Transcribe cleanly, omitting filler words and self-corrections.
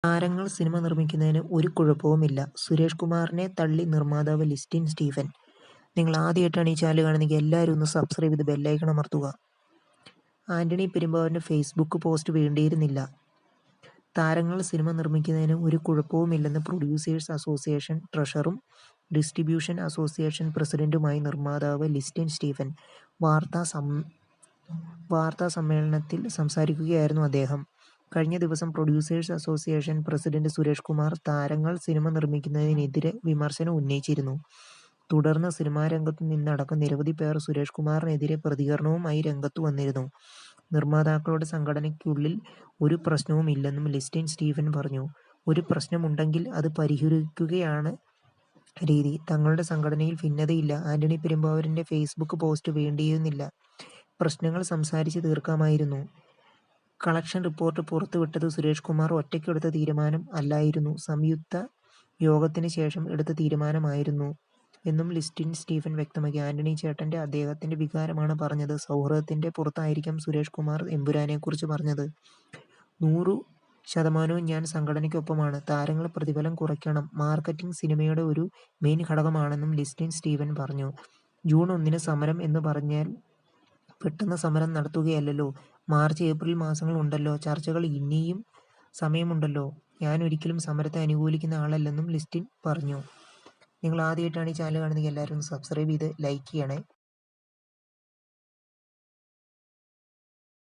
താരങ്ങൾ സിനിമ നിർമ്മിക്കുന്നതിന് ഒരു കുഴപ്പവുമില്ല. സുരേഷ് കുമാറിനെ തള്ളി നിർമ്മാതാവ് ലിസ്റ്റിൻ സ്റ്റീഫൻ. നിങ്ങൾ ആദ്യമായിട്ടാണ് ഈ ചാനൽ കാണുന്നതെങ്കിൽ എല്ലാവരും ഒന്ന് സബ്സ്ക്രൈബ് ചെയ്ത് ബെല്ലൈക്കൺ അമർത്തുക. ആന്റണി പെരുമ്പാവൂരിന്റെ ഫേസ്ബുക്ക് പോസ്റ്റ് വേണ്ടിയിരുന്നില്ല. താരങ്ങൾ സിനിമ നിർമ്മിക്കുന്നതിന് ഒരു കുഴപ്പവുമില്ലെന്ന് പ്രൊഡ്യൂസേഴ്സ് അസോസിയേഷൻ ട്രഷററും ഡിസ്ട്രിബ്യൂഷൻ അസോസിയേഷൻ പ്രസിഡന്റുമായ നിർമ്മാതാവ് ലിസ്റ്റിൻ സ്റ്റീഫൻ വാർത്താസമ്മേളനത്തിൽ സംസാരിക്കുകയായിരുന്നു അദ്ദേഹം. കഴിഞ്ഞ ദിവസം producers association president Suresh Kumar താരങ്ങൾ സിനിമ നിർമ്മിക്കുന്നതിനെതിരെ വിമർശനം ഉന്നയിച്ചിരുന്നു. തുടർന്ന് സിനിമാരംഗത്തു നിന്നടക്കം നിരവധി പേർ സുരേഷ് കുമാറിനെതിരെ പ്രതികരണവുമായി രംഗത്തു വന്നിരുന്നു. നിർമ്മാതാക്കളുടെ സംഘടനയ്ക്കുള്ളിൽ ഒരു പ്രശ്നവും ഇല്ലെന്നും ലിസ്റ്റിൻ സ്റ്റീഫൻ പറഞ്ഞു. ഒരു പ്രശ്നമുണ്ടെങ്കിൽ അത് പരിഹരിക്കുകയാണ് രീതി. തങ്ങളുടെ സംഘടനയിൽ ഭിന്നതയില്ല. ആന്റണി പെരുമ്പാവൂരിന്റെ ഫേസ്ബുക്ക് പോസ്റ്റ് വേണ്ടിയിരുന്നില്ല. പ്രശ്നങ്ങൾ സംസാരിച്ച് തീർക്കാമായിരുന്നു. കളക്ഷൻ റിപ്പോർട്ട് പുറത്തുവിട്ടത് സുരേഷ് കുമാർ ഒറ്റയ്ക്കെടുത്ത തീരുമാനം അല്ലായിരുന്നു. സംയുക്ത യോഗത്തിന് ശേഷം എടുത്ത തീരുമാനമായിരുന്നു എന്നും ലിസ്റ്റിൻ സ്റ്റീഫൻ വ്യക്തമാക്കി. ആന്റണി ചേട്ടന്റെ അദ്ദേഹത്തിന്റെ വികാരമാണ് പറഞ്ഞത്. സൗഹൃദത്തിന്റെ പുറത്തായിരിക്കാം സുരേഷ് കുമാർ എമ്പുരാനെക്കുറിച്ച് പറഞ്ഞത്. 100% ഞാൻ സംഘടനയ്ക്കൊപ്പമാണ്. താരങ്ങൾ പ്രതിഫലം കുറയ്ക്കണം. മാർക്കറ്റിംഗ് സിനിമയുടെ ഒരു മെയിൻ ഘടകമാണെന്നും ലിസ്റ്റിൻ സ്റ്റീഫൻ പറഞ്ഞു. ജൂൺ 1 സമരം എന്ന് പറഞ്ഞാൽ പെട്ടെന്ന് സമരം നടത്തുകയല്ലല്ലോ. മാർച്ച്, ഏപ്രിൽ മാസങ്ങൾ ഉണ്ടല്ലോ. ചർച്ചകൾ ഇനിയും സമയമുണ്ടല്ലോ. ഞാൻ ഒരിക്കലും സമരത്തെ അനുകൂലിക്കുന്ന ആളല്ലെന്നും ലിസ്റ്റിൻ പറഞ്ഞു. നിങ്ങൾ ആദ്യമായിട്ടാണ് ഈ ചാനൽ കാണുന്നതെങ്കിൽ എല്ലാവരും സബ്സ്ക്രൈബ് ചെയ്ത് ലൈക്ക് ചെയ്യണേ.